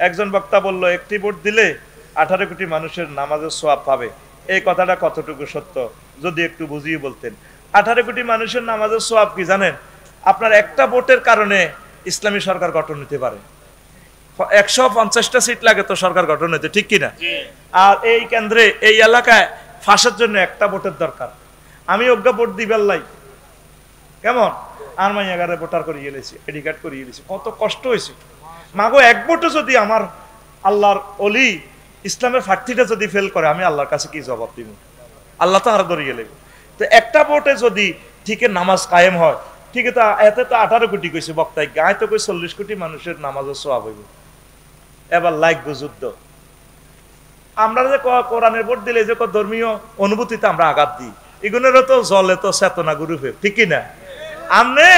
একজন বক্তা বলল একটি ভোট দিলে 18 কোটি মানুষের নামাজের সওয়াব পাবে। এই কথাটা কতটুকু সত্য যদি একটু বুঝিয়ে বলতেন। 18 কোটি মানুষের নামাজের সওয়াব কি জানেন? আপনার একটা ভোটের কারণে ইসলামী সরকার গঠন হতে পারে। 150টা সিট লাগে তো সরকার গঠন হতে, ঠিক কিনা? আর এই কেন্দ্রে এই এলাকায় ফাঁসের জন্য একটা ভোটের দরকার। আমি অজ্ঞা ভোট দিবার লাই কেমন আর মাইয়াগারে ভোটার করিয়ে গেলেছি, আইডি কার্ড করিয়ে গেলেছি, কত কষ্ট হয়েছে। মাগো এক ভোটে যদি আমার আল্লাহর অলি ইসলামের প্রার্থীটা যদি ফেল করে, আমি আল্লাহর কাছে কি জবাব দিব? আল্লাহ তো আর ধরিয়ে নেবে। তো একটা ভোটে যদি ঠিক নামাজ কায়েম হয়, ঠিক আছে, এতে তো 18 কোটি কইছে বক্তায়, গায়ে তো কই 40 কোটি মানুষের নামাজের সওয়াব হইব। এবার লাগবে যুদ্ধ। আমরা যে কোরআনের ভোট দিলে যে ধর্মীয় অনুভূতিতে আমরা আঘাত দিই, এগুলোরও তো জলে তো চেতনা গ্রুপে, ঠিক কিনা? আমনে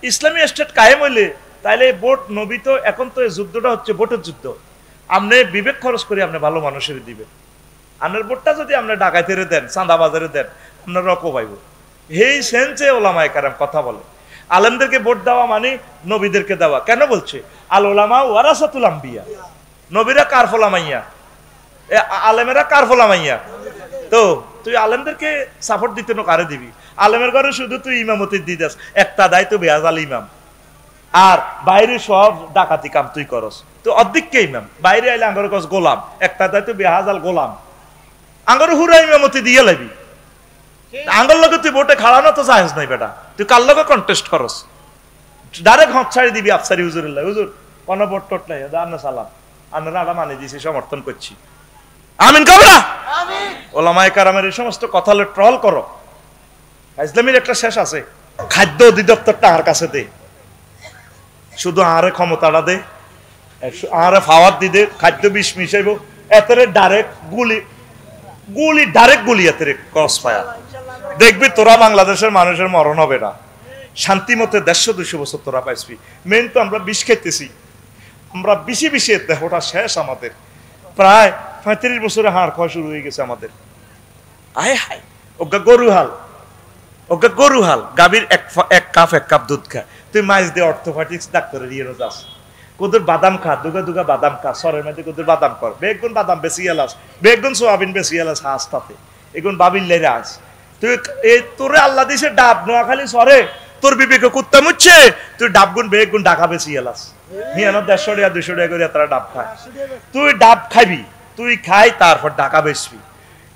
ইসলামী স্টেট কায়েম হইলে তাইলে ভোট নবী তো এখন তো এই যুদ্ধটা হচ্ছে ভোটের যুদ্ধ। আপনি বিবেক খরচ করে আপনি ভালো মানুষের দিবেন। আপনার ভোটটা যদি আপনি ডাকাইতেরে দেন, চাঁদাবাজারে দেন, আপনার রকম পাইব। এই সেন্সে ওলামায়ে কেরাম কথা বলে। আলেমদেরকে ভোট দেওয়া মানে নবীদেরকে দেওয়া। কেন বলছে আল ওলামা ওয়ারাসাতুল আম্বিয়া? নবীরা কার ফলামাইয়া, আলেমেরা কার ফলামাইয়া? তো তুই আলেমদেরকে সাপোর্ট দিতে না কারে দিবি? আলেমের ঘরে শুধু তুই ইমামতি দিদাস, একটা দায় তো বেয়াজাল ইমাম, আর বাইরে সব ডাকাতি কাম তুই করস, তো অর্ধেককে ইমাম। বাইরে আইলে আঙ্গর কস গোলাম, একটা দায় তো বেহাজাল গোলাম, আঙ্গর হুরা ইমামতি দিয়ে লাবি। আঙ্গর লগে তুই ভোটে খাড়ানো তো জায়েজ নাই বেটা, তুই কার লগে কন্টেস্ট করস? ডাইরেক্ট হক ছাড়ি দিবি আফসারি হুজুরিল্লাহ, হুজুর কোন ভোট টোট নাই, আন্না সালাম, আন্নারা আড়া মানে দিয়েছি, সমর্থন করছি। আমিন কবরা। ওলামায়ে কেরামের এই সমস্ত কথা ট্রল করো। ইসলামের একটা শেষ আছে, খাদ্য অধিদপ্তরটা আর কাছে দে, শুধু আরে ক্ষমতাটা দে, আরে ফাওয়ার দি দে, খাদ্য বিষ মিশাইব, এতরে ডাইরেক্ট গুলি ডাইরেক্ট গুলি এতরে ক্রস ফায়ার। দেখবি তোরা বাংলাদেশের মানুষের মরণ হবে না, শান্তি মতে 150-200 বছর তোরা পাইবি। মেন তো আমরা বিষ খাইতেছি, আমরা বেশি বেশি দেহটা শেষ। আমাদের প্রায় 35 বছরে হাড় খাওয়া শুরু হয়ে গেছে আমাদের। আয় হায়, ওগা গরু হাল গাভীর এক কাপ দুধ খায়। তুই মাইজ দিয়ে অর্থোপেডিক্স ডাক্তারের ইয়ে যাস, কোদের বাদাম খা, দুগা বাদাম খা, সরের মধ্যে কোদের বাদাম কর, বেগুন বাদাম বেশি এলাস, বেগুন সোয়াবিন বেশি এলাস, হাসতাতে এগুন বাবিল লেরা আস। তুই তোরে আল্লাহ দিছে ডাব, নোয়াখালী সরে তোর বিবেকে কুত্তা মুচ্ছে, তুই ডাবগুন বেগুন ডাকা বেশি এলাস। হিয়ানো 150 টাকা 200 টাকা করে তারা ডাব খায়। তুই ডাব খাবি, তুই খাই তারপর ডাকা বেচবি,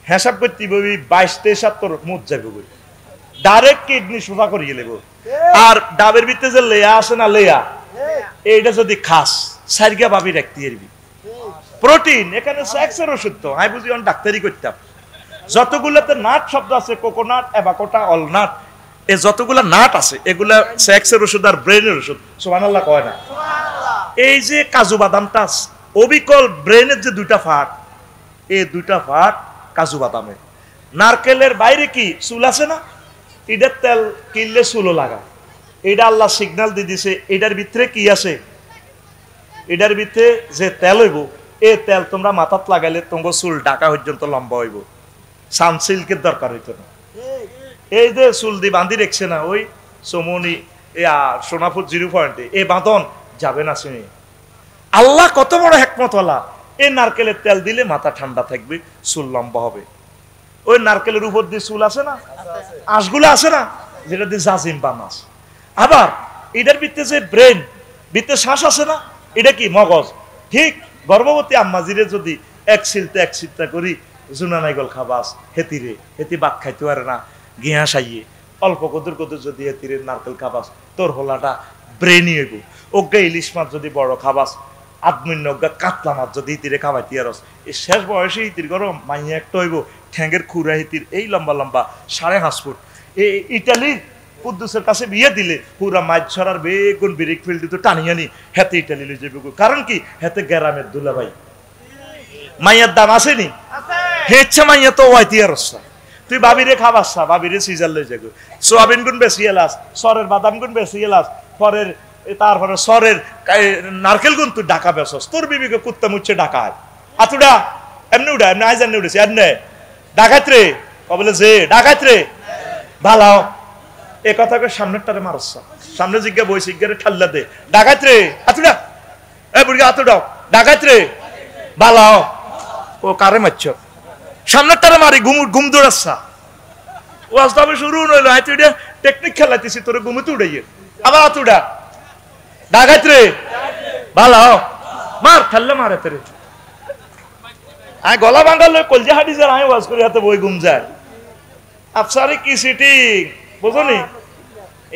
হিসাব করতে বলবি 22-23 তোর মুখ যাবে বই, ডাইরেক্ট কিডনি সোজা করিয়ে নেব। আর ডাবের ভিতরে যে লেয়া আছে না, লেয়া এইটা যদি খাস সাইরগা ভাবি রাখতে পারবি। প্রোটিন এখানে সেক্সের ওষুধ তো আমি বুঝি অন ডাক্তারি করতাম। যতগুলোতে নাট শব্দ আছে, কোকোনাট, অ্যাভাকোটা, অলনাট, এই যতগুলা নাট আছে এগুলা সেক্সের ওষুধ আর ব্রেনের ওষুধ। সুবহানাল্লাহ কয় না? এই যে কাজু বাদামটা অবিকল ব্রেনের যে দুইটা ফাট, এই দুইটা ফাট কাজু বাদামে। নারকেলের বাইরে কি চুল আছে না, এটার তেল কিনলে চুলও লাগা। এটা আল্লাহ সিগন্যাল দিয়ে দিছে, এটার ভিতরে কি আছে, এটার ভিতরে যে তেল হইব, এই তেল তোমরা মাথাত লাগাইলে তোমার চুল ঢাকা পর্যন্ত লম্বা হইব, সানসিল্কের দরকার হইতো না। এই যে চুল দিয়ে বাঁধি রেখছে না ওই চমনি সোনাপুর 0 পয়েন্টে, এই বাঁধন যাবে না শুনে। আল্লাহ কত বড় হেকমতওয়ালা, এই নারকেলের তেল দিলে মাথা ঠান্ডা থাকবে, চুল লম্বা হবে। ওই নারকেলের উপর দিয়ে চুল আছে না, আঁশগুলো আছে না, যেটা দিয়ে জাজিম বানাস। আবার এটার ভিতরে যে ব্রেন, ভিতরে শ্বাস আছে না, এটা কি মগজ। ঠিক গর্ভবতী আম্মাজিরে যদি এক সিলতা করি জুনানাইগল খাবাস, হেতি বাদ খাইতে পারে না, গিয়া সাইয়ে অল্প কদুর যদি হেতিরে নারকেল খাবাস, তোর হোলাটা ব্রেনই হইব। ওগা ইলিশ মাছ যদি বড় খাবাস, আদমিন্য ওগা কাতলা মাছ যদি হিতিরে খাওয়াইতে আরস, এই শেষ বয়সে হিতির গরম মাইয়া একটা হইব, ঠ্যাঙ্গের খুরা হিতির এই লম্বা লম্বা 5.5 ফুট। এই ইটালির কুদ্দুসের কাছে বিয়ে দিলে পুরা মাছ ছড়ার বেগুন বিরিক ফিল্ড তো টানিয়ে নি, হেতে ইটালি লই যাবে। কারণ কি, হেতে গ্রামের দুলা ভাই, মাইয়ার দাম আসেনি, হেচ্ছে মাইয়া তো ওয়াইতি আরসা। তুই বাবিরে খাবাসা, বাবিরে সিজার লই যাবে, সোয়াবিন গুণ বেশি এলাস, সরের বাদাম গুণ বেশি এলাস, পরের তারপরে সরের নারকেল গুণ তুই ঢাকা বেসস, তোর বিবিকে কুত্তা মুচ্ছে ঢাকায়। আতুডা এমনি উড়া, এমনি আইজান উঠেছি, এমনি ডাকাত রে, বলে যে ডাকাত রে ভালো, এ কথাকে সামনেরটারে মারস, সামনে জিজ্ঞা বই জিজ্ঞারে ঠাল্লা দে, ডাকাত রে আতুডা, এ বুড়ি আতুডাও, ডাকাত রে বালাও ও কারে মারছ সামনেরটারে মারি ঘুম দৌড়াচ্ছা ওয়াজ তবে শুরু হইলো তুই টেকনিক খেলাইতেছি তোর ঘুমে উড়াইয়ে আবার তুডা ডাকাত রে বালাও মার খেললে মারে তোরে আমি গলা ভাঙ্গাল কলজা হাঁটি যার আমি ওয়াজ করি হাতে বই ঘুম যায় আফসারি কি সিটিং বুঝনি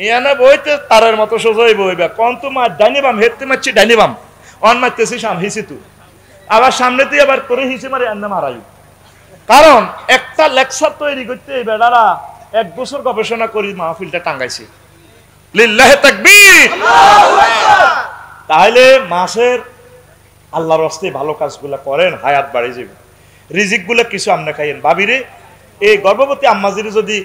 ইয়ানা বইতে তারের মতো সোজাই বইবা কোন তো মার ডাইনি বাম হেতে মারছি ডাইনি বাম অন মারতেছি সাম হিসি তু আবার সামনে তুই আবার করে হিসি মারি আন্না মারাই কারণ একটা লেকচার তৈরি করতে এই বেড়ারা 1 বছর গবেষণা করি মাহফিলটা টাঙ্গাইছি লিল্লাহি তাকবীর আল্লাহু আকবার তাহলে মাসের আল্লাহর রাস্তায় ভালো কাজগুলো করেন হায়াত বাড়ে যাবে রিজিকগুলো কিছু আমনে খাইয়েন ভাবিরে এই গর্ভবতী আম্মাজিরে যদি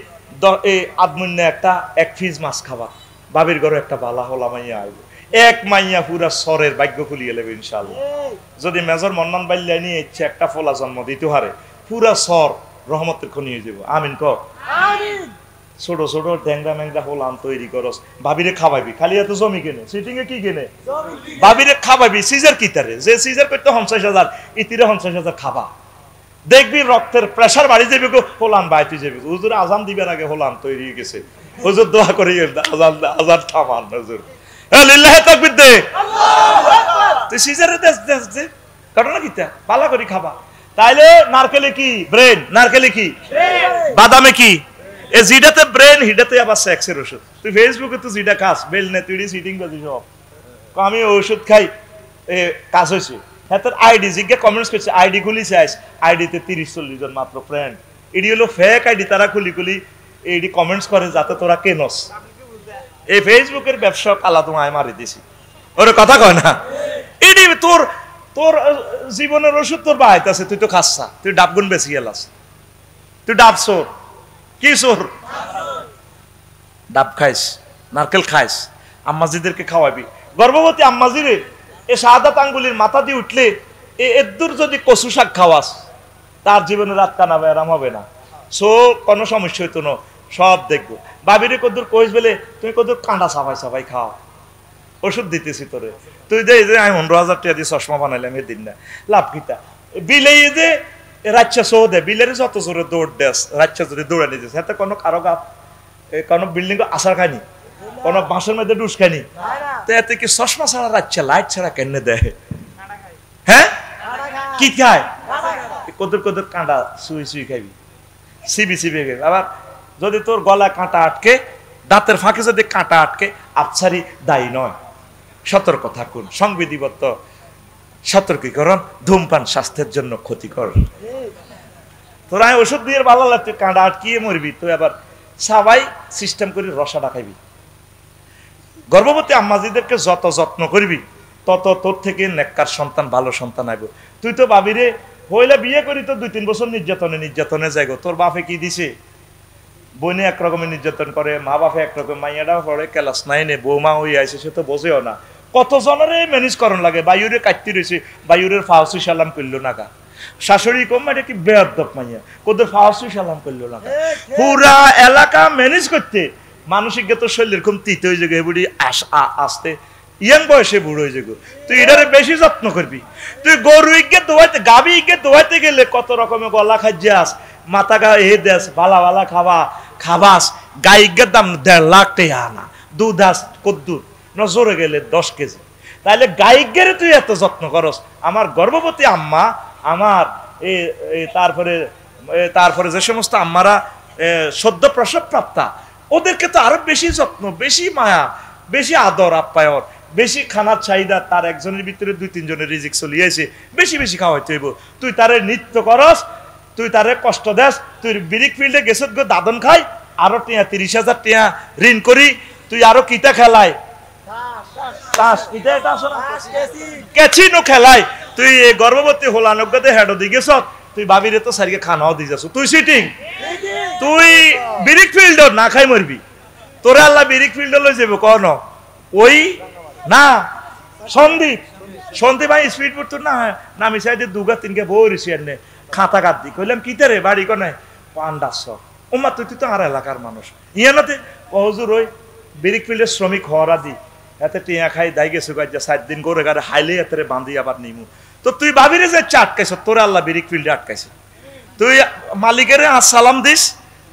এই আদমুন্নে একটা 1 পিস মাছ খাবা ভাবির ঘরে একটা বালা হলা মাইয়া আইবে এক মাইয়া পুরা সরের ভাগ্য খুলিয়ে নেবে ইনশাআল্লাহ যদি মেজর মন্নান বাইল্লাই নিয়ে ইচ্ছে একটা ফলা জন্ম দিতে হারে পুরা সর রহমতের খনি হয়ে যাবো আমিন ক আমিন ছোট ছোট ড্যাংরা ম্যাংরা হলাম তৈরি করস ভাবিরে খাওয়াবি খালি এত জমি কেনে সিটিং এ কি কেনে ভাবিরে খাওয়াবি সিজার কিতারে যে সিজার করতে 50,000 ইতিরে 50,000 খাবা দেখবি রক্তের প্রেসার বাড়ি যাবে গো হলাম বাইতে যাবে হুজুর আজান দিবার আগে হলাম তৈরি হয়ে গেছে হুজুর দোয়া করি আজান থামান হুজুর লিল্লাহি তাকবীর দে আল্লাহু আকবার তুই সিজারে দে কারণ না কিতা পালা করি খাবা তাইলে নারকেলে কি ব্রেন নারকেলে কি বাদামে কি এ জিডাতে ব্রেন হিডাতে আবার সেক্সের ওষুধ তুই ফেসবুকে তো জিডা খাস বেল নে তুই সিটিং বাজি সব আমি ওষুধ খাই এ কাজ হইছে হেতার আইডি জিগে কমেন্টস করছে আইডি খুলি চাইস আইডিতে 30-40 জন মাত্র ফ্রেন্ড এডি হলো ফেক আইডি তারা খুলি এডি কমেন্টস করে যাতে তোরা কেনস এই ফেসবুকের ব্যবসা কালা তোমায় মারি দিছি ওরে কথা কয় না এডি তোর জীবনের ওষুধ তোর বাইতে আছে তুই তো খাচ্ছা তুই ডাবগুন বেশি গেলাস তুই ডাব সোর কি সোর ডাব খাইস নারকেল খাইস আম্মাজিদেরকে খাওয়াবি গর্ভবতী আম্মাজিরে এ শাহাদাত আঙ্গুলির মাথা দিয়ে উঠলে এদুর যদি কচু শাক খাওয়াস তার জীবনে রাত কানাবে আরাম হবে না সো কোনো সমস্যা হইতো না সব দেখবো বাবিরে কদ্দুর কইস বলে তুমি কদ্দুর কাঁটা সাফাই খাও ওষুধ দিতেছি তোরে তুই দে যে আমি 15,000 টাকা দিয়ে চশমা বানাইলাম এদিন না লাভ কিতা বিলে যে রাচ্চা সো দে বিলের যত জোরে দৌড় দেস রাচ্চা যদি দৌড়ে নিতেছে হাতে কোনো কারো গাছ কোনো বিল্ডিং আসার খায়নি কোনো বাঁশের মধ্যে ডুস খায়নি তো এতে কি চশমা ছাড়া রাচ্চা লাইট ছাড়া কেন দেয় হ্যাঁ কি খায় কদর কাঁটা সুই খাইবি সিবি খাবি আবার যদি তোর গলা কাঁটা আটকে দাঁতের ফাঁকে যদি কাঁটা আটকে আফসারি দায়ী নয় সতর্ক থাকুন সংবিধিবদ্ধ সতর্কীকরণ ধূমপান স্বাস্থ্যের জন্য ক্ষতিকর তোরা ওষুধ দিয়ে ভালো লাগছে কাঁটা আটকিয়ে মরবি তুই আবার সবাই সিস্টেম করে রসাটা খাইবি গর্ভবতী আম্মাজিদেরকে যত যত্ন করবি তত তোর থেকে নেককার সন্তান ভালো সন্তান আইব তুই তো ভাবিরে হইলে বিয়ে করি তো 2-3 বছর নির্যাতনে যাইগো তোর বাপে কি দিছে বইনে একরকমের নির্যাতন করে মা বাপে একরকম মাইয়াটাও পড়ে ক্লাস 9-এ বৌমা হয়ে আইছে সে তো বোঝেও না কত জনের ম্যানেজ করন লাগে বায়ুরে কাটতে রয়েছে বায়ুরের ফাউসি সালাম করলো না গা শাশুড়ি কম এটা কি বেয়াদব মাইয়া কোদের ফাউসি সালাম করলো না পুরা এলাকা ম্যানেজ করতে মানসিক তো শরীরের কম তিতে হয়ে যাবে বুড়ি আসতে ইয়াং বয়সে বুড়ো হয়ে যাবো তুই এটারে বেশি যত্ন করবি তুই গরু ইগে দোয়াইতে গাবি ইগে দোয়াইতে গেলে কত রকমের গলা খাইয়াস মাথা গা এ দেশ ভালা খাবাস গাই ইগের দাম 1.5 লাখ টাকা আনা দুধ আস কদ্দুর নজরে গেলে 10 কেজি তাহলে গাইগের তুই এত যত্ন করস আমার গর্ভবতী আম্মা আমার তারপরে যে সমস্ত আম্মারা সদ্য প্রসব প্রাপ্তা ওদেরকে তো আরো বেশি যত্ন বেশি মায়া বেশি আদর আপ্যায়ন বেশি খানার চাহিদা তার একজনের ভিতরে 2-3 জনের রিজিক চলিয়েছে বেশি খাওয়াইতে হইব তুই তারে নৃত্য করস তুই তারে কষ্ট দেস তুই বিরিক ফিল্ডে গেছত গো দাদন খাই আরো 30,000 টাকা ঋণ করি তুই আরো কিতা খেলাই কেচিনো খেলাই তুই গর্ভবতী হোলানগদে হেডো দি গেছ তুই ভাবিরে তো সারিকে খানাও দি যাস তুই সিটিং তুই বিরিক ফিল্ড না খাই মরবি তোরে আল্লাহ বিরিক ফিল্ড লই যাব কোন ওই না সন্দীপ ভাই স্পিড পড়তো না নামি সাইডে 2-3 বইরিছি এনে খাতা কাট দি কইলাম কিতে রে বাড়ি কোনে পান্ডাস ওমা তুই তো আর এলাকার মানুষ ইয়ানাতে হুজুর ওই বিরিক ফিল্ডের শ্রমিক হওয়ারা দি এতে টিয়া খাই দাই গেছো গাইজা 7 দিন করে গারে হাইলে এতে বাঁধি আবার নিমু। তো তুই ভাবিরে যে আটকাইছ, তোরে আল্লাহ বিরিক ফিল্ডে আটকাইছে। তুই মালিকের সালাম দিস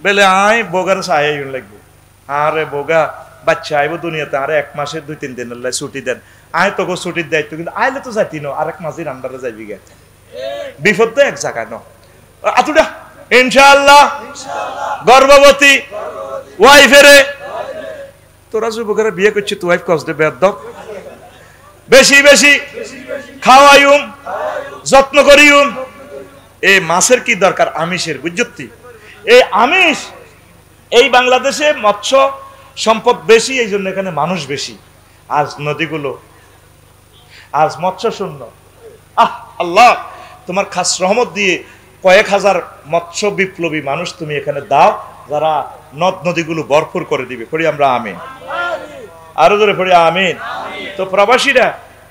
বেলে আয় বোগার সাহায্য লাগবে। আরে বোগা বাচ্চা আইব দুনিয়াতে, আরে 1 মাসের 2-3 দিন ছুটি দেন, আয় তোকে ছুটির দায়িত্ব, কিন্তু আইলে তো যাইতি ন, আরেক মাসের আন্ডারে যাইবি গে, বিপদ তো এক জায়গায় ন। আতুডা ইনশাআল্লাহ গর্ভবতী ওয়াইফেরে, তোরা যুবকেরা বিয়ে করছি তো ওয়াইফ কষ্ট বেদ বেশি বেশি খাওয়াইম, যত্ন করিম। এই মাছের কি দরকার, আমিষের, বুঝতি? এই আমিষ, এই বাংলাদেশে মৎস্য সম্পদ বেশি, এই জন্য এখানে মানুষ বেশি। আজ নদীগুলো আজ মৎস্য শূন্য। আল্লাহ তোমার খাস রহমত দিয়ে কয়েক হাজার মৎস্য বিপ্লবী মানুষ তুমি এখানে দাও, যারা নদ নদীগুলো ভরপুর করে দিবে। পড়ি আমরা আমিন, আরো জোরে পড়ি আমিন। তো প্রবাসীরা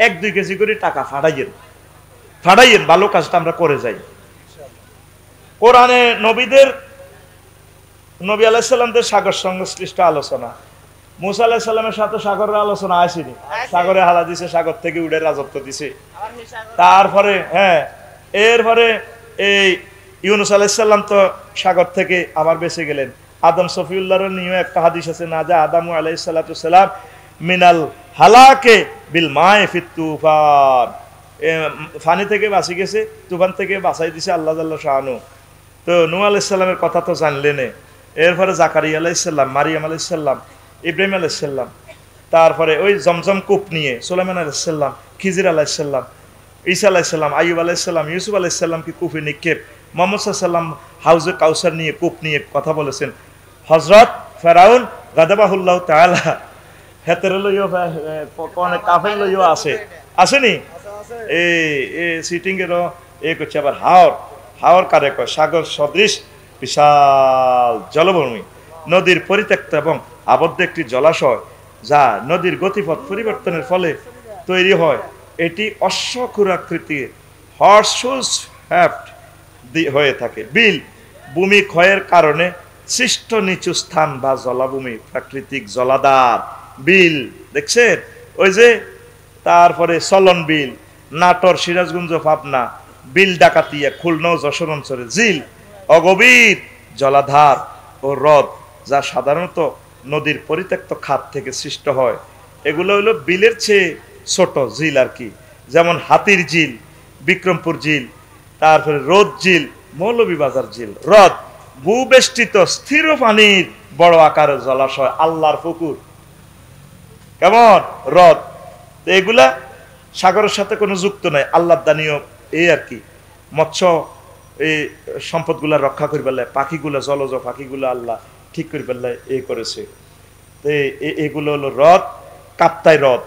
1-2 কেজি করে টাকা ফাটাইয়েন, ভালো কাজটা আমরা করে যাই। কোরআনে নবী আলাইহিস সালামদের সাগর সংশ্লিষ্ট আলোচনা, মুসা আলাইহিস সালামের সাথে সাগরের আলোচনা আসেনি, সাগরে হালা দিছে, সাগর থেকে উড়ে রাজত্ব দিছে। তারপরে এরপরে এই ইউনুস আলাইহিস সালাম তো সাগর থেকে আবার বেঁচে গেলেন। আদম সফিউল্লাহর নিয়ে একটা হাদিস আছে না, যা আদম আলাইহিস সালাম মিনাল হালাকে বিল মায়ে ফিত তুফান, ফানি থেকে বাঁচি গেছে, তুফান থেকে বাঁচাই দিছে আল্লাহ জাল্লা শাআনু। তো নূহ আলাইহিস সালামের কথা তো জানলেন। এরপরে জাকারিয়া আলাইহিস সালাম, মারিয়াম আলাইহিস সালাম, ইব্রাহিম আলাইহিস সালাম, তারপরে ওই জমজম কূপ নিয়ে সুলাইমান আলাইহিস সালাম, খিজির আলাইহিস সালাম, ঈসা আলাইহিস সালাম, আইয়ুব আলাইহিস সালাম, ইউসুফ আলাইহিস সালামকে কূপে নিক্ষেপ, মুহাম্মদ সাল্লাল্লাহু আলাইহি ওয়াসাল্লাম হাউজে কাউসার নিয়ে, কূপ নিয়ে কথা বলেছেন। হযরত ফেরাউন গাদাবাহুল্লাহ তাআলা হেতের লইও কোনে কাফের লইও আসেনি, এই সিটিং এর করছে। আবার হাওর কারে কয়, সাগর সদৃশ বিশাল জলভূমি, নদীর পরিত্যক্ত এবং আবদ্ধ একটি জলাশয়, যা নদীর গতিপথ পরিবর্তনের ফলে তৈরি হয়। এটি অশ্বক্ষুরাকৃতির হর্সশুজ হ্যাফট হয়ে থাকে। বিল ভূমি ক্ষয়ের কারণে সৃষ্ট নিচু স্থান বা জলাভূমি, প্রাকৃতিক জলাধার বিল দেখছেন, ওই যে তারপরে চলন বিল, নাটোর, সিরাজগঞ্জ, পাবনা, বিল ডাকাতিয়া, খুলনা ও যশোর অঞ্চলে ঝিল, অগভীর জলাধার ও হ্রদ, যা সাধারণত নদীর পরিত্যক্ত খাত থেকে সৃষ্ট হয়। এগুলো হলো বিলের চেয়ে ছোট ঝিল আর কি, যেমন হাতির ঝিল, বিক্রমপুর ঝিল, তারপরে রোদ ঝিল, মৌলভীবাজার ঝিল। হ্রদ ভূবেষ্টিত স্থির পানির বড় আকারের জলাশয়, আল্লাহর পুকুর। কেমন হ্রদ, এগুলা সাগরের সাথে কোনো যুক্ত নাই, আল্লাহ দানীয়। এই আর কি মৎস্য এই সম্পদগুলা রক্ষা করি পেলে, পাখিগুলা, জলজ পাখিগুলা আল্লাহ ঠিক করে পেলে এই করেছে। এগুলো হলো হ্রদ, কাপ্তাই হ্রদ।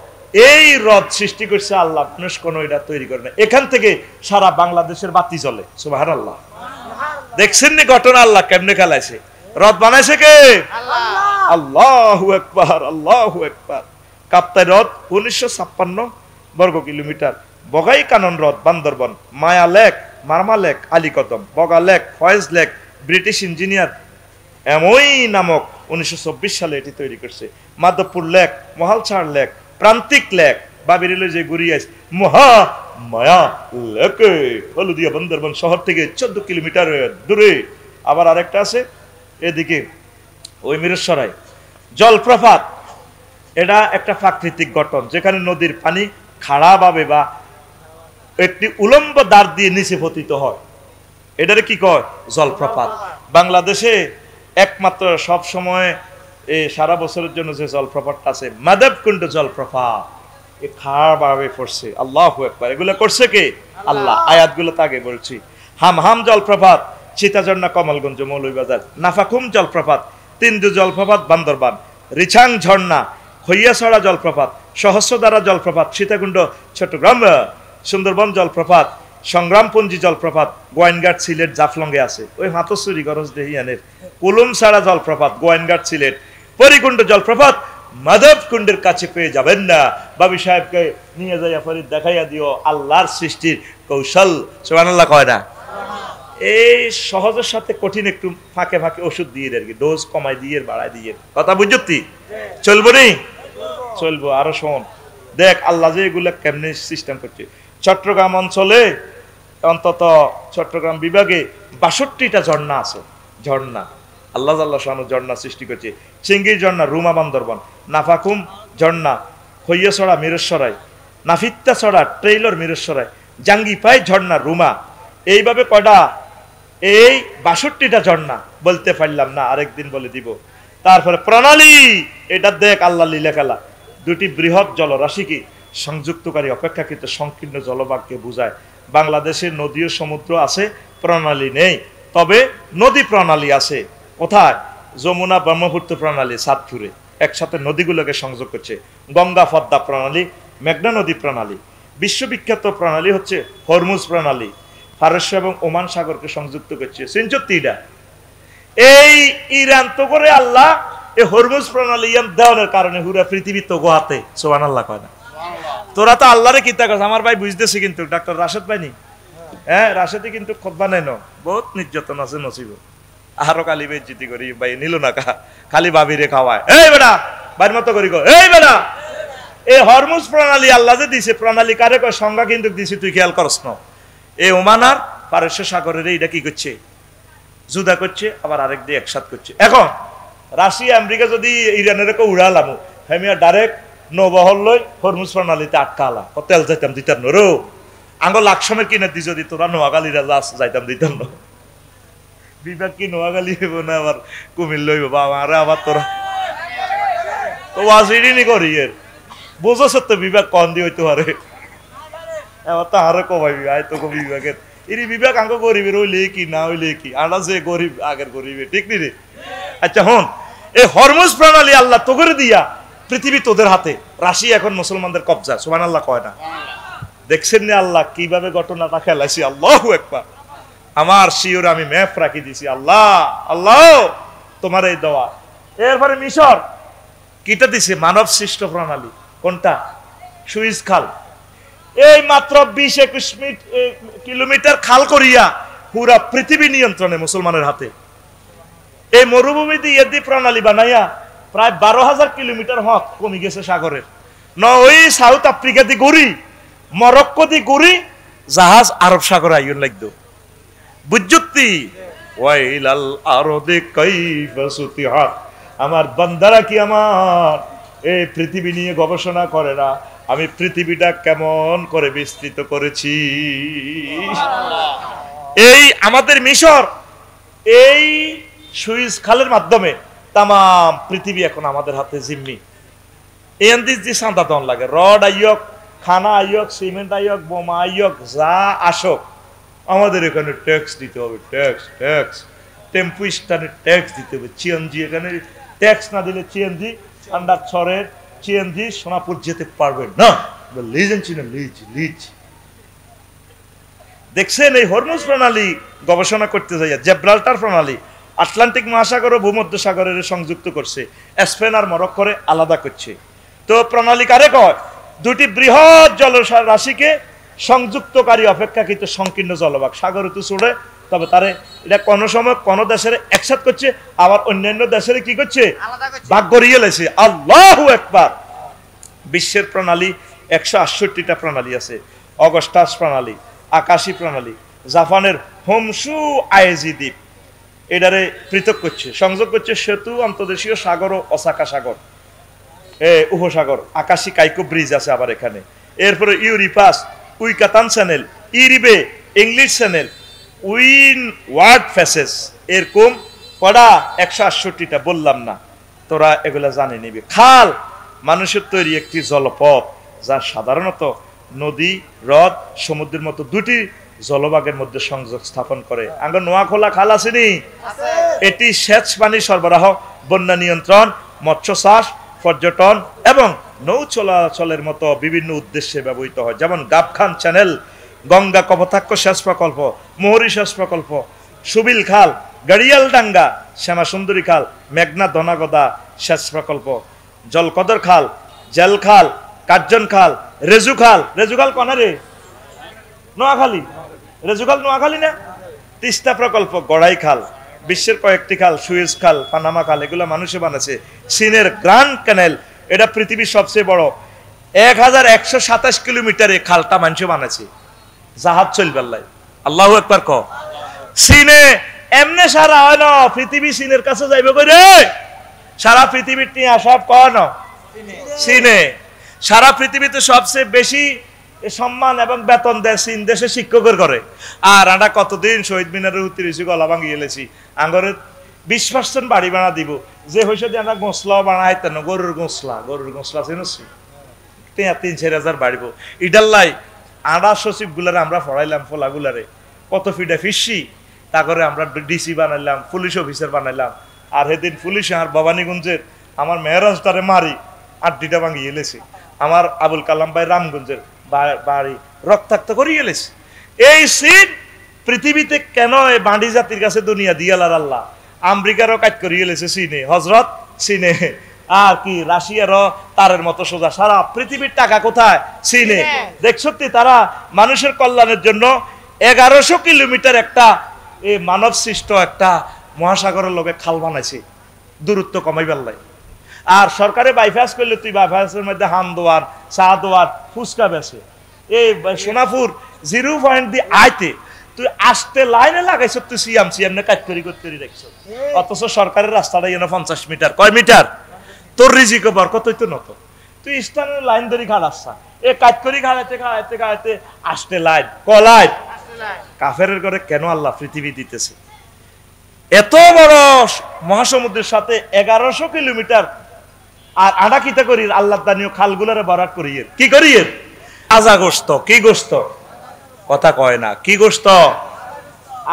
এই হ্রদ সৃষ্টি করছে আল্লাহ, মানুষ কোনো এটা তৈরি করে না। এখান থেকে সারা বাংলাদেশের বাতি জ্বলে, সুবহানাল্লাহ। দেখছেন নি ঘটনা, আল্লাহ কেমনে খেলাইছে। হ্রদ বানাইছে কে? আল্লাহু আকবার, আল্লাহু আকবার। কাপ্তাই হ্রদ 1956 বর্গ কিলোমিটার। বগাই কানন হ্রদ Bandarban, Maya lake, Marma lake, Alikadam, Boga lake, Foy's lake, British engineer এমই নামক 1924 সালে এটি তৈরি করছে। Madhabpur lake, Mahalchhari lake, Prantik lake, বাবিরিলে যে গুরিয়াস মহা মায়া লেকে, হলদিয়া বান্দরবন শহর থেকে 14 কিলোমিটার দূরে। আবার আরেকটা আছে এদিকে ওই মিরসরাই জলপ্রপাত। এটা একটা প্রাকৃতিক গঠন, যেখানে নদীর পানি খাড়াভাবে বা একটি উলম্ব দ্বার দিয়ে নিচে পতিত হয়। এটারে কি কয়? জলপ্রপাত। বাংলাদেশে একমাত্র সব সময় এই সারা বছরের জন্য যে জলপ্রপাতটা আছে, মাধবকুণ্ড জলপ্রপাত, এ খাড়াভাবে পড়ছে। আল্লাহু আকবার। এগুলো করছে কে? আল্লাহ। আয়াতগুলো তো আগে বলছি। হামহাম জলপ্রপাত সীতাঝর্ণা কমলগঞ্জ মৌলভীবাজার, নাফাকুম জলপ্রপাত, তিনদু জলপ্রপাত বান্দরবান, রিছাং ঝর্ণা, খৈয়াছড়া জলপ্রপাত, সহস্রধারা জলপ্রপাত সীতাকুণ্ড চট্টগ্রাম, সুন্দরবন জলপ্রপাত, সংগ্রামপুঞ্জি জলপ্রপাত গোয়াইনঘাট সিলেট জাফলংয়ে আছে, ওই হাতসুরি গরজ দেহিয়ানের। কুলুমছড়া জলপ্রপাত গোয়াইনঘাট সিলেট, পরিকুণ্ড জলপ্রপাত মাধবকুণ্ডের কাছে পেয়ে যাবেন না। বাবি সাহেবকে নিয়ে যাইয়া ফরিদ দেখাইয়া দিও আল্লাহর সৃষ্টির কৌশল। সুবহানাল্লাহ কয় না? এই সহজের সাথে কঠিন একটু ফাঁকে ফাঁকে ওষুধ দিয়ে আর কি, ডোজ কমাই দিয়ে বাড়াই দিয়ে, কথা বুঝতি? চলবো নি? চলবো। আরো শোন, দেখ আল্লাহ যে এগুলো কেমনে সিস্টেম করছে। চট্টগ্রাম অঞ্চলে অন্তত চট্টগ্রাম বিভাগে 62টা ঝর্ণা আছে। ঝর্ণা আল্লাহ আল্লাহ শানু ঝর্ণা সৃষ্টি করছে। চিঙ্গির ঝর্ণা রুমা বান্দরবন, নাফাকুম ঝর্ণা হইয়াছড়া মিরেশ্বরাই, নাফিত্তা ছড়া ট্রেইলর মিরেশ্বরাই, জাঙ্গিপাই ঝর্ণা রুমা। এইভাবে কয়টা? এই 62টা ঝর্ণা বলতে পারলাম না, আরেকদিন বলে দিব। তারপরে প্রণালী, এটা দেখ আল্লাহ লীলা খেলা। দুটি বৃহৎ জলরাশিকে সংযুক্তকারী অপেক্ষাকৃত সংকীর্ণ জলভাগকে বোঝায়। বাংলাদেশের নদী ও সমুদ্র আছে, প্রণালী নেই। তবে নদী প্রণালী আছে। কোথায়? যমুনা ব্রহ্মপুত্র প্রণালী সাতপুরে একসাথে নদীগুলোকে সংযোগ করছে। গঙ্গা পদ্মা প্রণালী, মেঘনা নদী প্রণালী। বিশ্ববিখ্যাত প্রণালী হচ্ছে হরমুজ প্রণালী, ফারস্য এবং ওমান সাগরকে সংযুক্ত করছে। সিনচত্তিটা এই ইরান তো করে আল্লাহ এই হরমুজ প্রণালী দেওয়ানোর কারণে পুরা পৃথিবী তো গোহাতে। সুবহানাল্লাহ কয় না? তোরা তো আল্লাহরে কিতা কস। আমার ভাই বুঝতেছি কিন্তু ডাক্তার রাশেদ ভাই নি, হ্যাঁ রাশেদই কিন্তু খোদবা নেন, বহুত নির্যাতন আছে নসিব। আরো কালি বেজ্জিতি করি ভাই নিল না কা, খালি ভাবিরে খাওয়ায়। এই বেটা বাইর মতো করি গো, এই বেটা এই হরমুজ প্রণালী আল্লাহ যে দিছে, প্রণালী কারে কয় সংজ্ঞা কিন্তু দিছে, তুই খেয়াল করস না। এই ওমান আর পারস্য সাগরের এইটা কি করছে? যুদা করছে, আবার আরেক দিয়ে একসাথ করছে। এখন রাশিয়া আমেরিকা যদি ইরানের উড়ালাম, হেমিয়া ডাইরেক্ট নৌবহল লই হরমুজ প্রণালীতে আটকালা, তেল যাইতাম দিতাম না রো। আঙ্গ লাকসমের কিনে দি যদি তোরা নোয়াগালীরা যাইতাম দিতাম না। বিভাগ কি নোয়াগালী হইব না আবার কুমির লইব বাবা, আরে আবার তোরা তো ওয়াজিনি করি এর বুঝছ তো বিভাগ কন দিয়ে হইতে পারে। এবার তো আরো কমাইবি আয় তো বিভাগের এর বিভাগ আঙ্গ গরিবের হইলে কি না হইলে কি, আনা যে গরিব আগের গরিবে, ঠিক নি রে? আচ্ছা হন, এই হরমুজ প্রণালী আল্লাহ তো করে দিয়া পৃথিবী তোদের হাতে। রাশিয়া এখন মুসলমানদের কবজা। সুবহানাল্লাহ কয় না? দেখছেন না আল্লাহ কিভাবে ঘটনাটা খেলাইছি। আল্লাহু আকবার। আমার শিওর আমি ম্যাপ রাখি দিছি। আল্লাহ আল্লাহ তোমার এই দোয়া। এরপরে মিশর কিটা দিছে? মানব সৃষ্ট প্রণালী। কোনটা? সুইজ খাল। এই মাত্র 20-21 কিলোমিটার খাল করিয়া পুরা পৃথিবী নিয়ন্ত্রণে মুসলমানের হাতে। এই মরুভূমি দিয়ে প্রণালী বানাইয়া প্রায় 12,000 কিলোমিটার হক কমে গেছে সাগরের। ওই সাউথ আফ্রিকা দি গড়ি, মরক্কো দি গড়ি জাহাজ আরব সাগর আইন লাগতো। বুঝতি ওয়াইলাল আরদে কাইফা সুতিহাত। আমার বান্দারা কি আমার এই পৃথিবী নিয়ে গবেষণা করে না? আমি পৃথিবীটা কেমন করে বিস্তৃত করেছি। এই আমাদের মিশর এই সুইজ খালের মাধ্যমে তাম পৃথিবী এখন আমাদের হাতে জিম্মি। এন্দিস যে সান্দা দন লাগে, রড আইয়ক, খানা আইয়ক, সিমেন্ট আইয়ক, বোমা আইয়ক, যা আসক আমাদের এখানে ট্যাক্স দিতে হবে। ট্যাক্স ট্যাক্স টেম্পু স্ট্যান্ডে ট্যাক্স দিতে হবে। সিএনজি এখানে ট্যাক্স না দিলে সিএনজি ঠান্ডার ছড়ের সিএনজি সোনাপুর যেতে পারবে না। লিজ দেখছেন এই হরমুজ প্রণালী গবেষণা করতে যাইয়া জেব্রাল্টার প্রণালী আটলান্টিক মহাসাগর ও ভূমধ্য সাগরের সংযুক্ত করছে, স্পেন আর মরক্কোরে আলাদা করছে। তো প্রণালী কারে কয়? দুটি বৃহৎ জলরাশিকে সংযুক্তকারী অপেক্ষাকৃত সংকীর্ণ জলভাগ। সাগর তো ছুড়ে, তবে তারে এটা কোনো সময় কোনো দেশের একসাথ করছে, আবার অন্যান্য দেশের কি করছে? ভাগ করিয়ে লেছে। আল্লাহু আকবার। বিশ্বের প্রণালী 168টা প্রণালী আছে। অগস্টাস প্রণালী, আকাশী প্রণালী, জাপানের হোমসু আয়েজি দ্বীপ এটারে পৃথক করছে, সংযোগ করছে সেতু, অন্তর্দেশীয় সাগর ও ওসাকা সাগর, উপসাগর। আকাশী কাইকো ব্রিজ আছে আবার এখানে। এরপরে ইউরিপাস, উইকাতান চ্যানেল, ইরিবে, ইংলিশ চ্যানেল, উইন ওয়ার্ড ফেসেস, এরকম পড়া 168টা বললাম না, তোরা এগুলা জানে নিবি। খাল মানুষের তৈরি একটি জলপথ যা সাধারণত নদী, হ্রদ, সমুদ্রের মতো দুটি জলভাগের মধ্যে সংযোগ স্থাপন করে। আঙ্গ নোয়াখোলা খাল আসেনি? এটি সেচ পানি সরবরাহ, বন্যা নিয়ন্ত্রণ, মৎস্য চাষ, পর্যটন এবং নৌ চলাচলের মতো বিভিন্ন উদ্দেশ্যে ব্যবহৃত হয়। যেমন গাবখান চ্যানেল, গঙ্গা কপোতাক্ষ সেচ প্রকল্প, মোহরী সেচ প্রকল্প, সুবিল খাল, গাড়িয়ালডাঙ্গা, শ্যামাসুন্দরী খাল, মেঘনা ধনাগদা সেচ প্রকল্প, জলকদর খাল, জেল খাল, কার্জন খাল, রেজু খাল। রেজু খাল কোন রে? নোয়াখালী। রেজু খাল নোয়াখালী না? তিস্তা প্রকল্প, গড়াই খাল, বিশ্বের কয়েকটি খাল, সুয়েজ খাল, পানামা খাল, এগুলো মানুষে বানাচ্ছে। চীনের গ্র্যান্ড ক্যানেল, এটা পৃথিবীর সবচেয়ে বড় 1127 কিলোমিটারে খালটা মানুষ বানাইছে জাহাজ চলবার লাই। আল্লাহু আকবার ক। চীনে এমনে সারা হয় না, পৃথিবী চীনের কাছে যাইবে কইরে, সারা পৃথিবীর নিয়ে সব কয় না চীনে। সারা পৃথিবীতে সবচেয়ে বেশি সম্মান এবং বেতন দেয় চীন দেশে শিক্ষকের করে। আর আমরা কতদিন শহীদ মিনারের উত্তরিছি গলা ভাঙিয়ে এলেছি, আঙ্গরের 20% বাড়ি বানা দিব, যে হয়েছে যে আমরা গোসলাও বানাইতেন গরুর গোসলা চিনছি 3-4 বাড়িব ইডাল্লাই। আড়া সচিব গুলারে আমরা পড়াইলাম, ফোলাগুলারে কত ফিডে ফিসি, তা করে আমরা ডিসি বানাইলাম, পুলিশ অফিসার বানাইলাম। আর সেদিন পুলিশে আর ভবানীগঞ্জের আমার মেহরাজটারে মারি আড্ডিটা ভাঙিয়ে এলেছি, আমার আবুল কালাম ভাই রামগঞ্জের বাড়ি রক্তাক্ত করিয়ে এলেছি। এই সিন পৃথিবীতে কেন এই বাঁডি জাতির কাছে দুনিয়া দিয়ালার আল্লাহ। আমেরিকারও কাজ করিয়ে এলেছে চীনে, হজরত চীনে। আর কি রাশিয়ারও তারের মতো সোজা, সারা পৃথিবীর টাকা কোথায়? চীনে। দেখছো তারা মানুষের কল্যাণের জন্য 1100 কিলোমিটার একটা এই মানব সৃষ্ট একটা মহাসাগরের লগে খাল বানাইছে দূরত্ব কমাইবার লাই। আর সরকারে বাইপাস করলে তুই বাইপাসের মধ্যে হান দোয়ার, চা দোয়ার, ফুচকা বেছে। এই সোনাপুর 0 পয়েন্ট দিয়ে আইতে তুই আসতে লাইনে লাগাইছ, তুই সিয়াম কাজ করি রাখছ। অথচ সরকারের রাস্তাটা 50 মিটার। কয় মিটার? তোর রিজিকে বরকত হইতো নত, তুই স্থানের লাইন ধরে খাড়াচ্ছা। এ কাজ করি খাড়াইতে আসতে লাইন কলাইন। কাফেরের করে কেন আল্লাহ পৃথিবী দিতেছে? এত বড় মহাসমুদ্রের সাথে 1100 কিলোমিটার। আর আডা কিতা করি আল্লাহ দানীয় খালগুলারে বরাট করিয়ে কি করিয়ে তাজা গোস্ত। কি গোস্ত? কথা কয় না। কি গোস্ত?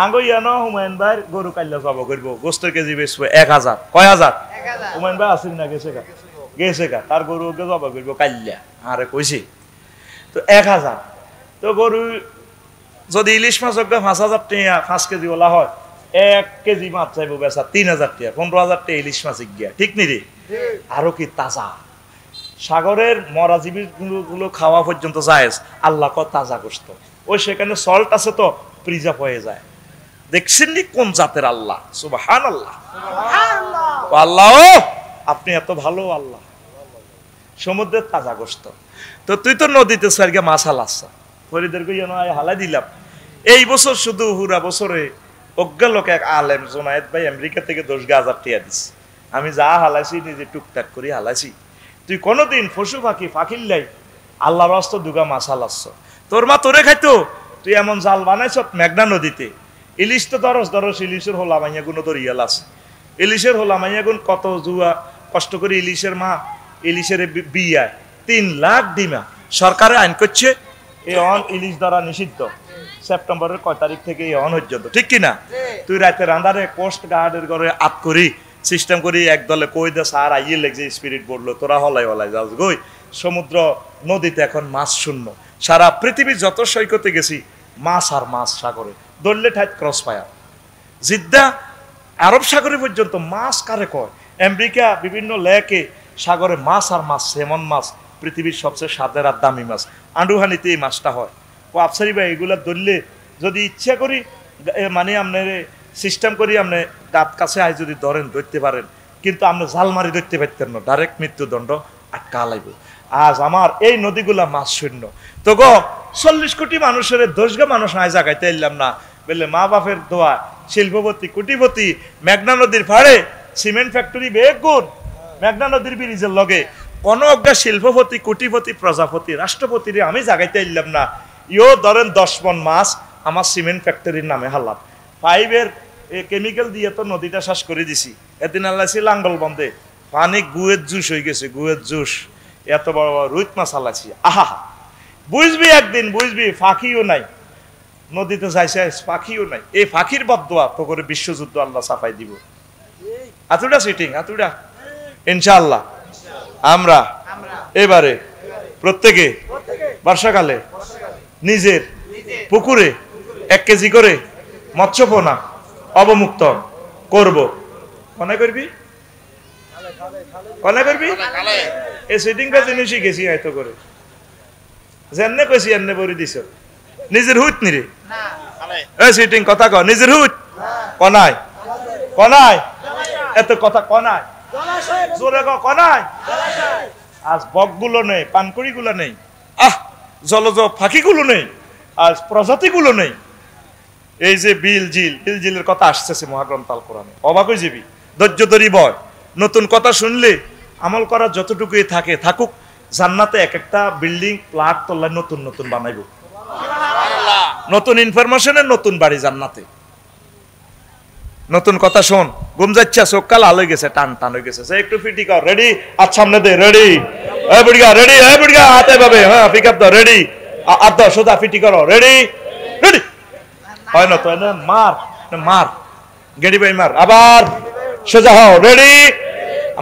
আঙ্গইয়ানো হুমায়ুন ভাই গরু কাইলা জব করবো, গোস্তের কেজি বেচবো 1000। কয় হাজার? হুমায়ুন ভাই আসেন না, গেছে গা তার গরু জব করবো কাইলা। আরে কইছি তো 1000। তো গরু যদি ইলিশ মাছ 5000 টাকা 5 কেজি ওলা হয়, 1 কেজি মাছ চাইবো বেচা 3000 টাকা, 15000 টাকা ইলিশ মাছ গিয়া। ঠিক নি রে? আরো কি তাজা সাগরের মরা জীবগুলো খাওয়া পর্যন্ত যায়। আল্লাহ ক তাজা গোস্ত। ওই সেখানে সল্ট আছে তো প্রিজার্ভ হয়ে যায়। দেখছেন নি কোন জাতের আল্লাহ? সুবহানাল্লাহ। আল্লাহ আপনি এত ভালো আল্লাহ। সমুদ্রের তাজা গোস্ত। তো তুই তো নদীতে সার্গে মাছ হালাচ্ছা, ফরিদের হালাই দিলাম। এই বছর শুধু হুরা বছরে অজ্ঞা লোক এক আলেম জোনায়েদ ভাই আমেরিকা থেকে 10,000 টাকা দিচ্ছে। আমি যা হালাইছি নিজে টুকটাক করে হালাইছি। তুই কোনোদিন পশু পাখি ফাঁকিল্লাই আল্লাহর রাস্ত দুগা মাছ হালাচ্ছ, তোর মা তোরে খাইতো। তুই এমন জাল বানাইছ মেঘনা নদীতে, ইলিশ তো দরস ইলিশের হোলা মাইয়া গুণ তোর ইয়াল আছে। ইলিশের হোলা মাইয়া গুণ কত জুয়া কষ্ট করে ইলিশের মা ইলিশের বিয়ায় 3 লাখ ডিমা। সরকারে আইন করছে এই অন ইলিশ ধরা নিষিদ্ধ। সেপ্টেম্বরের কয় তারিখ থেকে এই অন পর্যন্ত, ঠিক কিনা? তুই রাতে রান্দারে কোস্ট গার্ডের ঘরে আত করি সিস্টেম করি একদলে কই দে সার আইয়ে লেগছে স্পিরিট বললো, তোরা হলাই যাস গই। সমুদ্র নদীতে এখন মাছ শূন্য। সারা পৃথিবীর যত সৈকতে গেছি মাছ আর মাছ সাগরে দললে ঠাইত ক্রস ফায়ার। জিদ্দা আরব সাগরে পর্যন্ত মাছ কারে কয়। আমেরিকা বিভিন্ন লেকে সাগরে মাছ আর মাছ, সেমন মাছ পৃথিবীর সবচেয়ে স্বাদের আর দামি মাছ। আন্ডুহানিতে এই মাছটা হয়। ও আফসারি ভাই এগুলা ধরলে যদি ইচ্ছা করি মানে আপনার সিস্টেম করি আপনি দাঁত কাছে আয় যদি ধরেন ধরতে পারেন, কিন্তু আপনি জাল মারি ধরতে পারতেন না, ডাইরেক্ট মৃত্যুদণ্ড আটকা লাগবে। আজ আমার এই নদীগুলা মাছ শূন্য। তো গো 40 কোটি মানুষের 10 মানুষ নাই জাগাইতে এলাম না বলে মা বাপের দোয়া শিল্পপতি কোটিপতি মেঘনা নদীর ফাড়ে সিমেন্ট ফ্যাক্টরি বেগুন মেঘনা নদীর ব্রিজের লগে কোন একটা শিল্পপতি কোটিপতি প্রজাপতি রাষ্ট্রপতিরে আমি জাগাইতে এলাম না। ইও ধরেন 10 মন মাছ আমার সিমেন্ট ফ্যাক্টরির নামে হালাত 5-এর কেমিক্যাল দিয়ে তো নদীটা শ্বাস করে দিছি। এদিন আল্লাহ লাঙ্গল বন্ধে পানি গুয়ের জুস হয়ে গেছে, গুয়ের জুস। এত বড় বড় রুইত মাছ হালাছি। আহা বুঝবি একদিন বুঝবি ফাঁকিও নাই নদীতে যাইছে, ফাঁকিও নাই। এই ফাঁকির বদদোয়া তো করে বিশ্বযুদ্ধ আল্লাহ সাফাই দিব। আতুডা সিটিং আতুডা ইনশাআল্লাহ আমরা এবারে প্রত্যেকে বর্ষাকালে নিজের পুকুরে 1 কেজি করে মৎস্যপোনা অবমুক্ত করব। কনে করবি? কনে করবি? এই সিটিংটা জিনিসই গেছি হয়তো করে যেমনে কইছি এমনে বরি দিছ। নিজের হুত নিরে এই সিটিং কথা ক নিজের হুত কনায় কনায় এত কথা কনায় জোরে ক কনায় আজ বকগুলো নেই, পানকুড়িগুলো নেই, জলজ ফাঁকিগুলো নেই, আজ প্রজাতিগুলো নেই। এই যে বিল জিলের কথা আসতেছে মহাগ্রন্থ আল কোরআনে, অবাক হয়ে যাবি। ধৈর্য ধরি বয়, নতুন কথা শুনলে আমল করার যতটুকুই থাকুক। জান্নাতে এক একটা বিল্ডিং প্লাট তল্লায় নতুন নতুন বানাইব, নতুন ইনফরমেশনের নতুন বাড়ি জান্নাতে। নতুন কথা শোন, ঘুম যাচ্ছে, চোখ কাল আলো গেছে, টান হয়ে গেছে, একটু ফিটি কর, রেডি, আচ্ছা সামনে দে, রেডি, এই বুড়িগা রেডি, এই বুড়িগা হাতে পাবে, হ্যাঁ পিক আপ দাও, রেডি, আদা সোজা ফিটি করো, রেডি, হয় না তো, মার গেডি ভাই মার, আবার সোজা হও, রেডি,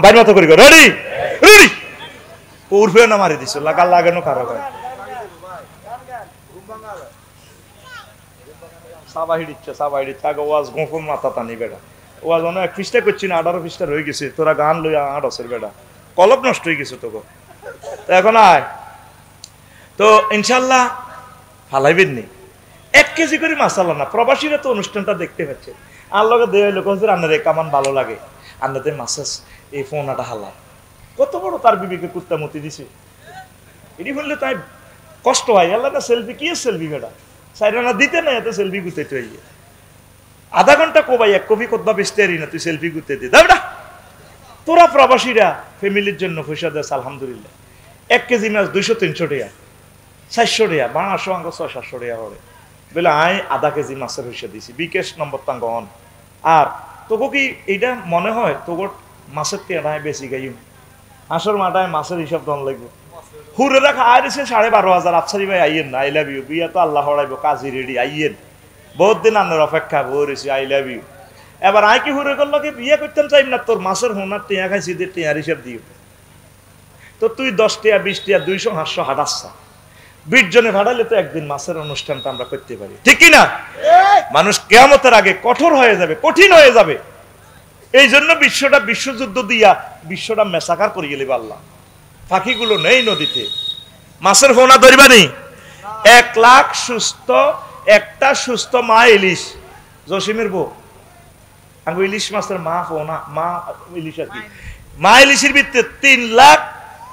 বাইর মতো করি, রেডি, উর্ফে না মারি দিছো, লাগানো কারো হয়। তোরা গান লইয়া আড়সের বেড়া, কলপ নষ্ট হয়ে গেছে তোকে। এখন আয় তো ইনশাল্লাহ ফালাইবেন নি, 1 কেজি করে মাসালা না। প্রবাসীরা তো অনুষ্ঠানটা দেখতে পাচ্ছে, আর লগে দেওয়া লোক রান্নারে কামান ভালো লাগে, আন্নাদের মাসাজ এই ফোনাটা হালা কত বড় তার বিবেকে কুত্তামতি দিছে। এটি বললে তাই কষ্ট হয়, আল্লাহ না সেলফি কি সেলফি বেড়া সাইরানা দিতে না, এত সেলফি গুতে তো আধা ঘন্টা কোবাই 1 কপি কোদবা বেচতে পারি না, তুই সেলফি গুতে দি দাও। তোরা প্রবাসীরা ফ্যামিলির জন্য পয়সা দেয় আলহামদুলিল্লাহ। 1 কেজি মাছ 200-300 টাকা, 400 টাকা, 1200-600 টাকা হবে বলে আয় আধা কেজি মাছের পয়সা দিছি, বিকেশ নম্বর তাঙ্গন। আর তোকে কি এইটা মনে হয় তোর মাছের তেড়ায় বেশি গাই হাঁসের মাটায় মাছের হিসাব দন লাগবে। হুরেরা খাওয়া দিছে 12,500, আফসারি ভাই আইয়েন না, আই লাভ ইউ, বিয়া তো আল্লাহ হড়াইব, কাজী রেডি, আইয়েন, বহুত দিন আন্নার অপেক্ষা বলেছি, আই লাভ ইউ। এবার আই কি হুরে করলো কি বিয়ে করতাম চাইম না, তোর মাছের হোনার টিয়া খাইছি, টিয়ার হিসাব দিও। তো তুই 10 টাকা 20 টাকা 200 500 হাঁটাচ্ছা, 20 জনে ভাড়ালে তো একদিন মাছের অনুষ্ঠানটা আমরা করতে পারি, ঠিক কিনা? মানুষ কিয়ামতের আগে কঠোর হয়ে যাবে, কঠিন হয়ে যাবে। এই জন্য বিশ্বযুদ্ধ দিয়া বিশ্বটা মেসাকার করে গেলে আল্লাহ। পাখিগুলো নেই নদীতে, মাছের ফোনা ধরিবানি। 1 লাখ একটা সুস্থ মা ইলিশ, জসিমের বউ আঙ্গু ইলিশ মাছের মা ফোনা, মা ইলিশ আর কি, মা ইলিশের ভিতরে 3 লাখ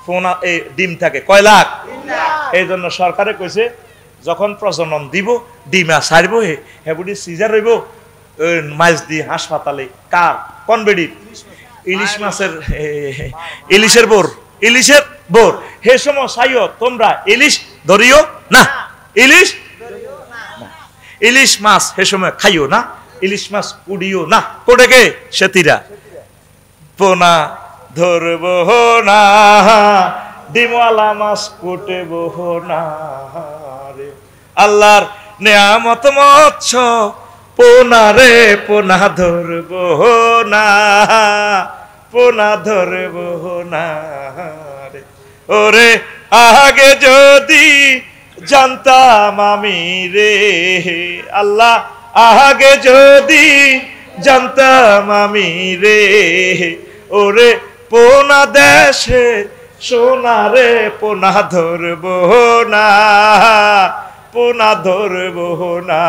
ফোনা ডিম থাকে। কয় লাখ? এই জন্য সরকারে কইছে যখন প্রজনন দিব ডিমা ছাড়বো, হেবুডি সিজার হইব মাছ দিয়ে হাসপাতালে। কার? কোন বেডি? ইলিশ মাছের, ইলিশের বোর। হে সময় চাইও তোমরা ইলিশ ধরিও না, ইলিশ মাছ হে সময় খাইও না, ইলিশ মাছ কুড়িও না। কোটেকে সেতিরা পোনা ধরব না, ডিমওয়ালা মাছ কুটেব না রে। আল্লাহর নেয়ামত মৎস্য পোনা রে, পোনা ধরব না, পোনা ধরব না রে। ওরে আগে যদি জানতাম আমি রে, আল্লাহ আগে যদি জানতাম আমি রে, ওরে পোনা দেশে সোনা রে, পোনা ধরব না, পোনা ধরব না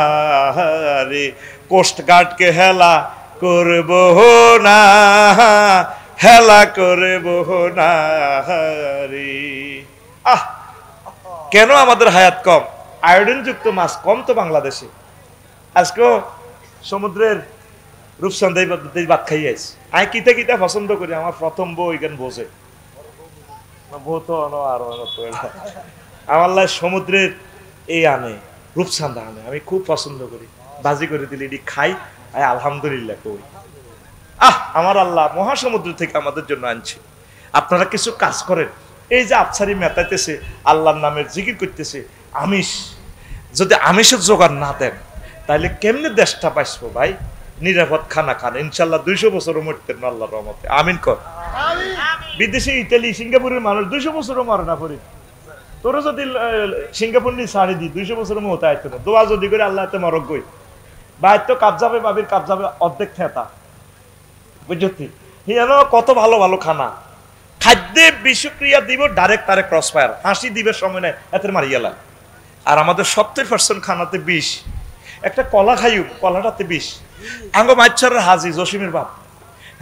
রে। কোস্টগার্ডকে হেলা করব না, হেলা করব না রে। কেন আমাদের হায়াত কম? আয়োডিন যুক্ত মাছ কম তো বাংলাদেশে। আজকেও সমুদ্রের রূপসন্দেহ ভাত খাই আইছি। আমি কিতা পছন্দ করি, আমার প্রথম বউ এখানে বোঝে আমার লাই সমুদ্রের এই আনে রূপসান্দা আনে, আমি খুব পছন্দ করি। বাজি করে দিলে এটি খাই, আলহামদুলিল্লাহ কই। আমার আল্লাহ মহাসমুদ্র থেকে আমাদের জন্য আনছে। আপনারা কিছু কাজ করেন, এই যে আফসারি মেটাইতেছে, আল্লাহর নামের জিকির করতেছে, আমিষ যদি আমিষের জোগাড় না দেন তাহলে কেমনে দেশটা পাইসবো ভাই? নিরাপদ খানা খান, ইনশাল্লাহ 200 বছরও মরতেন না আল্লাহর রহমতে, আমিন কর। বিদেশে ইতালি সিঙ্গাপুরের মানুষ 200 বছরও মরে না পড়ি। তোর যদি সিঙ্গাপুর নিয়ে ছাড়ি দিই 200 বছরের মতো আইতো না। দোয়া যদি করে আল্লাহ এতে মরক গই, বাইর তো কাপ যাবে, বাবির কাপ যাবে অর্ধেক থেতা, বুঝছি? হিয়ানো কত ভালো ভালো খানা, খাদ্যে বিষক্রিয়া দিব, ডাইরেক্ট ক্রস ফায়ার, হাসি দিবে সময় নেই, এতে মারিয়ালা। আর আমাদের 70% খানাতে বিষ। একটা কলা খাইও, কলাটাতে বিষ। আঙ্গ মাইচারের হাজি জসিমের বাপ,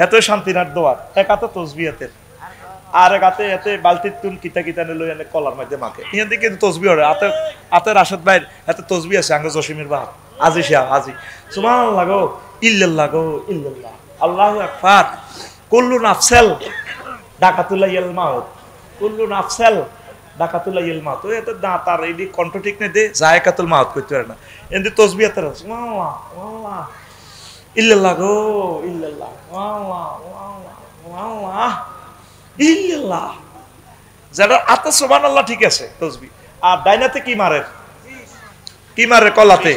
এত শান্তিনাথ দোয়ার, একাত তসবিয়াতের আর গাতে এতে বালতির তুন কিতা কিতা নিয়ে লই এনে কলার মধ্যে মাখে ইয়াতে কিন্তু তসবি হরে হাতে হাতে রাশেদ ভাইয়ের হাতে তসবি আছে আঙ্গ জসিমের বাপ আজি শাহ আজি সুবহানাল্লাহ গো ইল্লাল্লাহ গো ইল্লাল্লাহ আল্লাহু আকবার কুল্লু নাফসাল ডাকাতুল্লাহিল মাউত কুল্লু নাফসাল ডাকাতুল্লাহিল মাউত ওই এত দাঁত আর এই কণ্ঠ ঠিক নেই দে জায়কাতুল মাউত কইতে পারে না এন্দি তসবি হাতে রাখে সুবহানাল্লাহ আল্লাহ ইল্লাল্লাহ গো ইল্লাল্লাহ আল্লাহ আল্লাহ আল্লাহ ইল্লাল্লাহ যারা আতে সুবহানাল্লাহ ঠিক আছে তসবি আর ডাইনাতে কি মারে কলাতে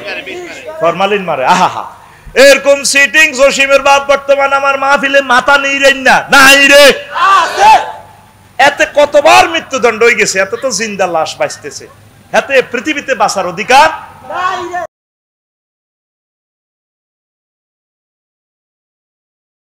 ফরমালিন মারে আহা এরকম সিটিং জসিমের বাপ বর্তমান আমার মাহফিলে মাথা নেই রে না নাই রে আছে এতে কতবার মৃত্যুদণ্ড হয়ে গেছে এত তো জিন্দা লাশ বাঁচতেছে এতে পৃথিবীতে বাঁচার অধিকার নাই রে।